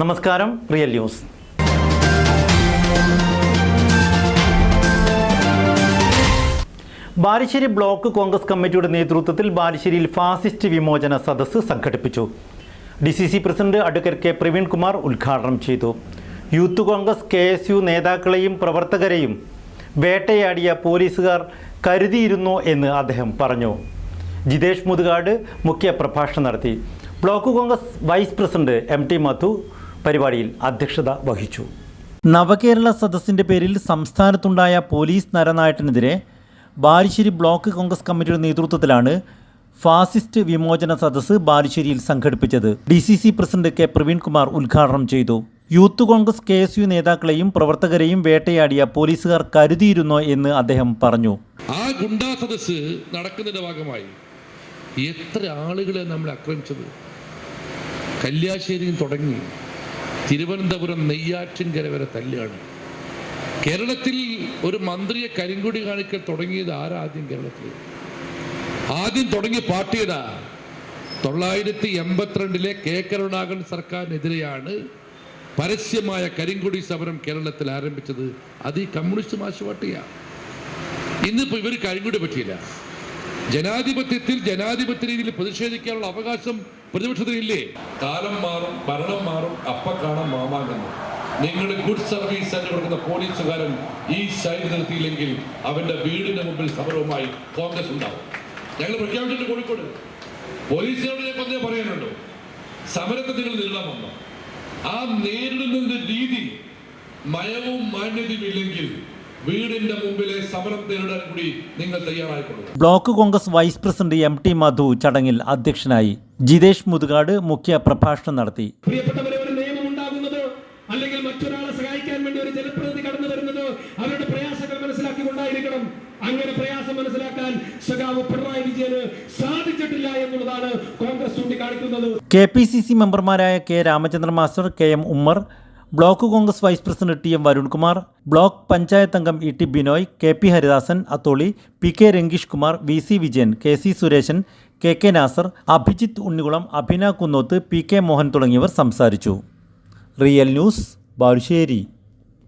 നമസ്കാരം, real news. Balussery block Congress കമ്മിറ്റിയുടെ നേതൃത്വത്തിൽ ബാലുശ്ശേരിയിൽ ഫാസിസ്റ്റ് വിമോചന സദസ്സ് സംഘടിപ്പിച്ചു. DCC president advocate K Praveenkumar ഉദ്ഘാടനം ചെയ്തു. യൂത്ത് കോൺഗ്രസ് KSU നേതാക്കളെയും പ്രവർത്തകരെയും വേട്ടയാടിയ പോലീസുകാർ കരുതിയിരുന്നോ എന്ന് അദ്ദേഹം പറഞ്ഞു. ജിതേഷ് മുതുകാട് മുഖ്യ പ്രഭാഷണം നടത്തി. Block Congress vice president MT Madhu പരിപാടിയിൽ അധ്യക്ഷത വഹിച്ചു. നവകേരള സദസ്സിൻ്റെ പേരിൽ സംസ്ഥാനത്തുണ്ടായ പോലീസ് നരനായട്ടിനെതിരെ ബാലുശ്ശേരി ബ്ലോക്ക് കോൺഗ്രസ് കമ്മിറ്റിയുടെ നേതൃത്വത്തിലാണ് ഫാസിസ്റ്റ് വിമോചന സദസ്സ് ബാലുശ്ശേരിയിൽ സംഘടിപ്പിച്ചത്. DCC പ്രസിഡന്റ് കെ പ്രവീൺകുമാർ ഉദ്ഘാടനം ചെയ്തു. യൂത്ത് കോൺഗ്രസ് KSU നേതാക്കളെയും പ്രവർത്തകരെയും വേട്ടയാടിയ പോലീസുകാർ കരുതിയിരുന്നോ എന്ന് അദ്ദേഹം പറഞ്ഞു. ആ ഗുണ്ടാ സദസ്സ് നടക്കുന്നതിന്റെ ഭാഗമായി എത്ര ആളുകളെ നമ്മൾ ആക്രമിച്ചത്. കല്യാശ്ശേരിയിൽ തുടങ്ങി തിരുവനന്തപുരം നെയ്യാറ്റിൻകര വരെ തല്ലുകയാണ്. കേരളത്തിൽ ഒരു മന്ത്രിയെ കരിങ്കൊടി കാണിക്കൽ തുടങ്ങിയത് ആരാദ്യം? കേരളത്തിൽ ആദ്യം തുടങ്ങിയ പാർട്ടിയുടെ 982 കെ കരുണാകരൻ സർക്കാരിനെതിരെയാണ് പരസ്യമായ കരിങ്കൊടി സമരം കേരളത്തിൽ ആരംഭിച്ചത്. അത് ഈ കമ്മ്യൂണിസ്റ്റ് മാർക്സിസ്റ്റ് പാർട്ടിയാണ്. ഇന്നിപ്പോൾ ഇവർ കരിങ്കൊടി പറ്റിയില്ല. ജനാധിപത്യത്തിൽ ജനാധിപത്യ രീതിയിൽ പ്രതിഷേധിക്കാനുള്ള അവകാശം പ്രതിപക്ഷത്തിനില്ലേ? കാലം മാറും, ഭരണം മാറും, അപ്പ കാണാൻ മാമാകുന്നു. നിങ്ങളുടെ ഗുഡ് സർവീസ് എന്ന് കൊടുക്കുന്ന പോലീസുകാരൻ ഈ ശൈലി നിർത്തിയില്ലെങ്കിൽ അവന്റെ വീടിന്റെ മുമ്പിൽ സമരവുമായി കോൺഗ്രസ് ഉണ്ടാവും. ഞങ്ങൾ പ്രഖ്യാപിച്ചിട്ട് കോഴിക്കോട് പോലീസുകാരോട് ഞാൻ കൊന്നേ പറയാനുണ്ടോ? സമരത്തെ നിങ്ങൾ നേരിടാമെന്നോ? ആ നേരിടുന്നതിന്റെ രീതി മയവും മാന്യതയും ഇല്ലെങ്കിൽ വീടിന്റെ മുമ്പിലെ സമരം നേരിടാൻ കൂടി നിങ്ങൾ തയ്യാറായിക്കൊള്ളു. Block Congress vice president MT Madhu ചടങ്ങിൽ അധ്യക്ഷനായി. ജിതേഷ് മുതുകാട് മുഖ്യ പ്രഭാഷണം നടത്തി. പ്രിയപ്പെട്ടവരെ, ഒരു നിയമം ഉണ്ടാകുന്നത് അല്ലെങ്കിൽ മറ്റൊരാളെ സഹായിക്കാൻ വേണ്ടി ഒരു ജനപ്രതിനിധി കടന്നു വരുന്നത് അവരുടെ പ്രയാസങ്ങൾ മനസ്സിലാക്കിക്കൊണ്ടായിരിക്കണം. അങ്ങനെ പ്രയാസം മനസ്സിലാക്കാൻ സഖാവ് പിണറായി വിജയന് സാധിച്ചിട്ടില്ല എന്നുള്ളതാണ് കോൺഗ്രസ് ചൂണ്ടിക്കാണിക്കുന്നത്. KPCC മെമ്പർമാരായ K Ramachandran master, KM Ummer, block Congress vice president TM Varunkumar, block panchayat അംഗം ET Binoy, KP Haridasan Atholi, PK Rangeesh Kumar, VC Vijayan, KC Sureshan, KK Nasar, Abhijith Unnikulam, അഭിന കുന്നോത്ത്, PK മോഹൻ തുടങ്ങിയവർ സംസാരിച്ചു. Real news, Balussery.